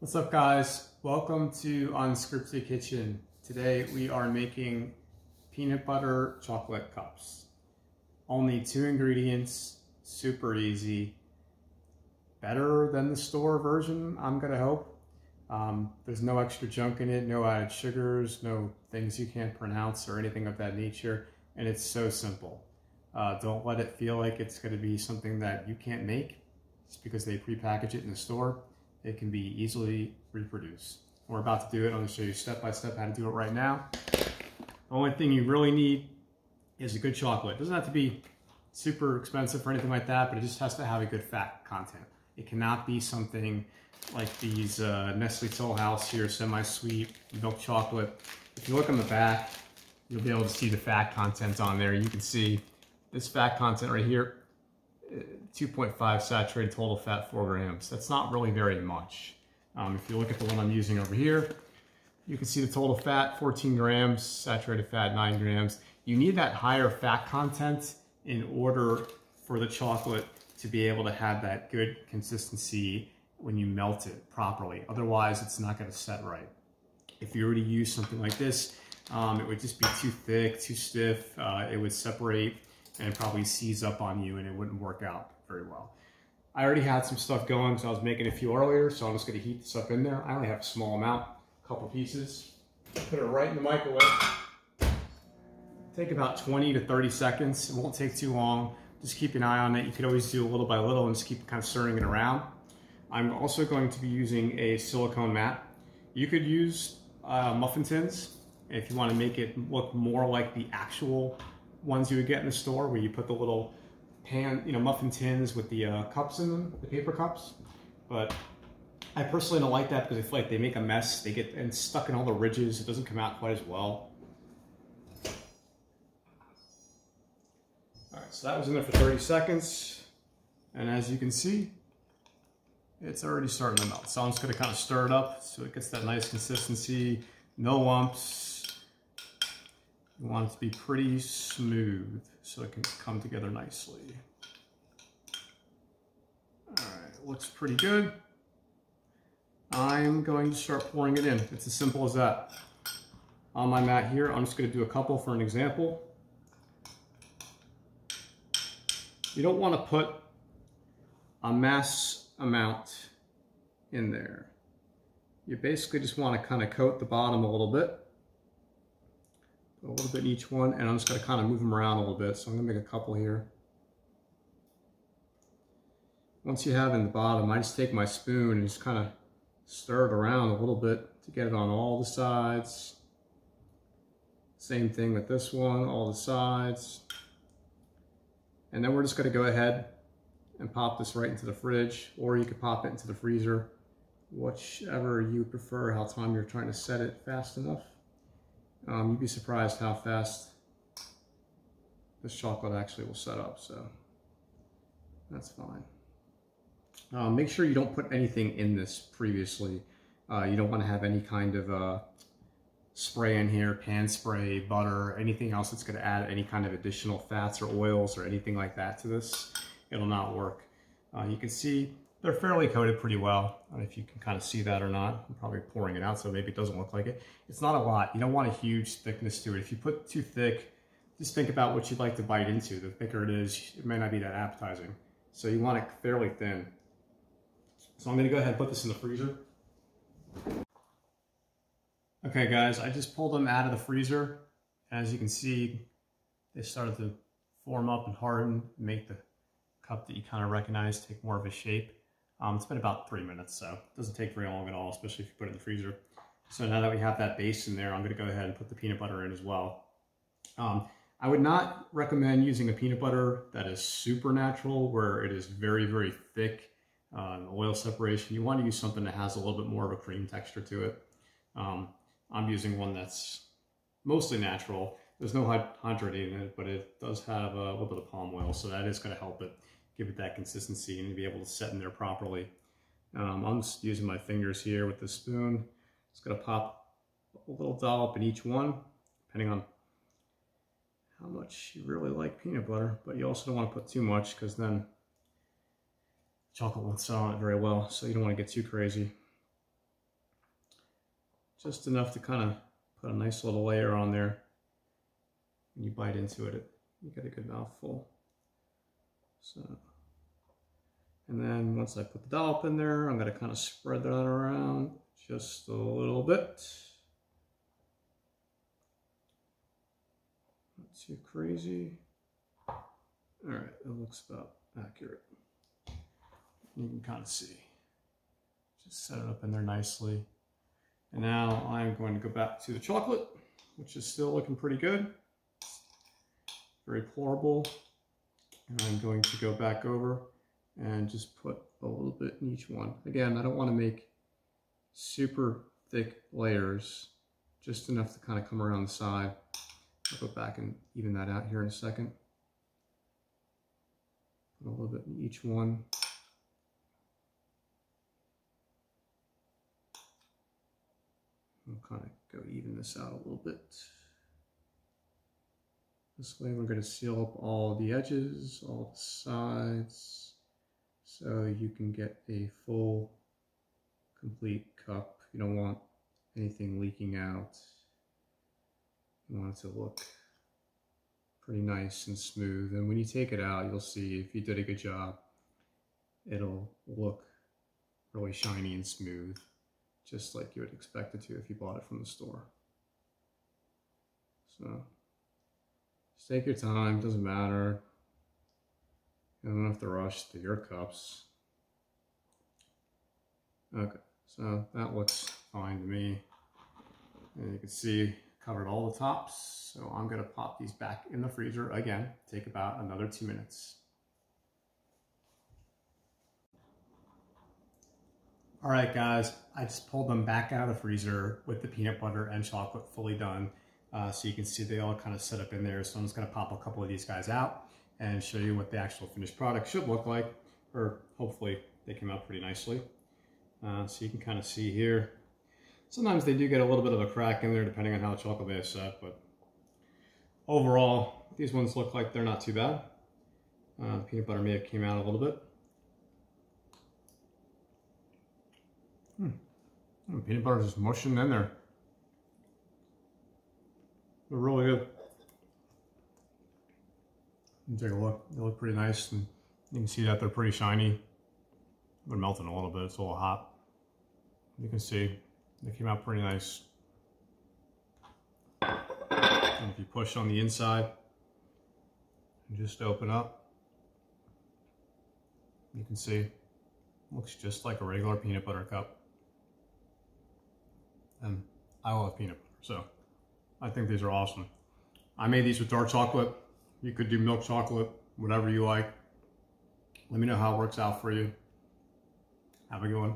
What's up, guys? Welcome to Unscripted Kitchen. Today we are making peanut butter chocolate cups. Only 2 ingredients, super easy. Better than the store version, I'm gonna hope. There's no extra junk in it, no added sugars, no things you can't pronounce or anything of that nature, and it's so simple. Don't let it feel like it's gonna be something that you can't make just because they prepackage it in the store. It can be easily reproduced. We're about to do it. I'm going to show you step by step how to do it right now. The only thing you really need is a good chocolate. It doesn't have to be super expensive or anything like that, but it just has to have a good fat content. It cannot be something like these Nestle Toll House here, semi-sweet milk chocolate. If you look on the back, you'll be able to see the fat content on there. You can see this fat content right here. 2.5 saturated total fat, 4 grams. That's not really very much. If you look at the one I'm using over here, you can see the total fat, 14 grams, saturated fat, 9 grams. You need that higher fat content in order for the chocolate to be able to have that good consistency when you melt it properly. Otherwise, it's not going to set right. If you were to use something like this, it would just be too thick, too stiff. It would separate and it probably seize up on you and it wouldn't work out very well. I already had some stuff going, so I was making a few earlier, so I'm just going to heat this up in there. I only have a small amount, a couple pieces. Put it right in the microwave. Take about 20 to 30 seconds. It won't take too long. Just keep an eye on it. You could always do a little by little and just keep kind of stirring it around. I'm also going to be using a silicone mat. You could use muffin tins if you want to make it look more like the actual ones you would get in the store, where you put the little pan, muffin tins with the cups in them, the paper cups. But I personally don't like that because I feel like they make a mess. They get stuck in all the ridges. It doesn't come out quite as well. All right, so that was in there for 30 seconds. And as you can see, it's already starting to melt. So I'm just gonna kind of stir it up so it gets that nice consistency, no lumps. You want it to be pretty smooth so it can come together nicely. All right, looks pretty good. I'm going to start pouring it in. It's as simple as that. On my mat here, I'm just going to do a couple for an example. You don't want to put a mass amount in there. You basically just want to kind of coat the bottom a little bit. A little bit in each one, and I'm just going to kind of move them around a little bit. So I'm going to make a couple here. Once you have in the bottom, I just take my spoon and just kind of stir it around a little bit to get it on all the sides. Same thing with this one, all the sides. And then we're just going to go ahead and pop this right into the fridge, or you could pop it into the freezer, whichever you prefer, how time you're trying to set it fast enough. You'd be surprised how fast this chocolate actually will set up, so that's fine. Make sure you don't put anything in this previously. You don't want to have any kind of spray in here, pan spray, butter, anything else that's going to add any kind of additional fats or oils or anything like that to this. It'll not work. You can see they're fairly coated pretty well. I don't know if you can kind of see that or not. I'm probably pouring it out, so maybe it doesn't look like it. It's not a lot. You don't want a huge thickness to it. If you put too thick, just think about what you'd like to bite into. The thicker it is, it may not be that appetizing. So you want it fairly thin. So I'm gonna go ahead and put this in the freezer. Okay guys, I just pulled them out of the freezer. As you can see, they started to form up and harden, make the cup that you kind of recognize take more of a shape. It's been about 3 minutes, so it doesn't take very long at all, especially if you put it in the freezer. So now that we have that base in there, I'm going to go ahead and put the peanut butter in as well. I would not recommend using a peanut butter that is super natural, where it is very, very thick, oil separation. You want to use something that has a little bit more of a cream texture to it. I'm using one that's mostly natural. There's no hydrating in it, but it does have a little bit of palm oil, so that is going to help it, give it that consistency and be able to set in there properly. I'm just using my fingers here with the spoon. Just going to pop a little dollop in each one, depending on how much you really like peanut butter, but you also don't want to put too much because then chocolate won't set on it very well, so you don't want to get too crazy. just enough to kind of put a nice little layer on there. When you bite into it, you get a good mouthful. So, and then once I put the dollop in there, I'm going to kind of spread that around just a little bit. Not too crazy. All right, it looks about accurate. You can kind of see. Just set it up in there nicely. And now I'm going to go back to the chocolate, which is still looking pretty good. Very pourable. And I'm going to go back over and just put a little bit in each one. Again, I don't want to make super thick layers, just enough to kind of come around the side. I'll go back and even that out here in a second. Put a little bit in each one. I'll kind of go even this out a little bit. This way we're going to seal up all the edges, all the sides, so you can get a full, complete cup. You don't want anything leaking out. You want it to look pretty nice and smooth. And when you take it out, you'll see if you did a good job, it'll look really shiny and smooth, just like you would expect it to if you bought it from the store. So just take your time, doesn't matter. You don't have to rush to your cups. Okay, so that looks fine to me. And you can see covered all the tops. So I'm gonna pop these back in the freezer again, take about another 2 minutes. All right, guys, I just pulled them back out of the freezer with the peanut butter and chocolate fully done. So you can see they all kind of set up in there. So I'm just gonna pop a couple of these guys out and show you what the actual finished product should look like, or hopefully they came out pretty nicely. So you can kind of see here. Sometimes they do get a little bit of a crack in there depending on how the chocolate may have set, but overall, these ones look like they're not too bad. The peanut butter may have came out a little bit. The peanut butter is just mushing in there. They're really good. You take a look. They look pretty nice, and you can see that they're pretty shiny. They're melting a little bit. It's a little hot. You can see they came out pretty nice. And if you push on the inside and just open up, you can see it looks just like a regular peanut butter cup. And I love peanut butter, so I think these are awesome. I made these with dark chocolate. You could do milk chocolate, whatever you like. Let me know how it works out for you. Have a good one.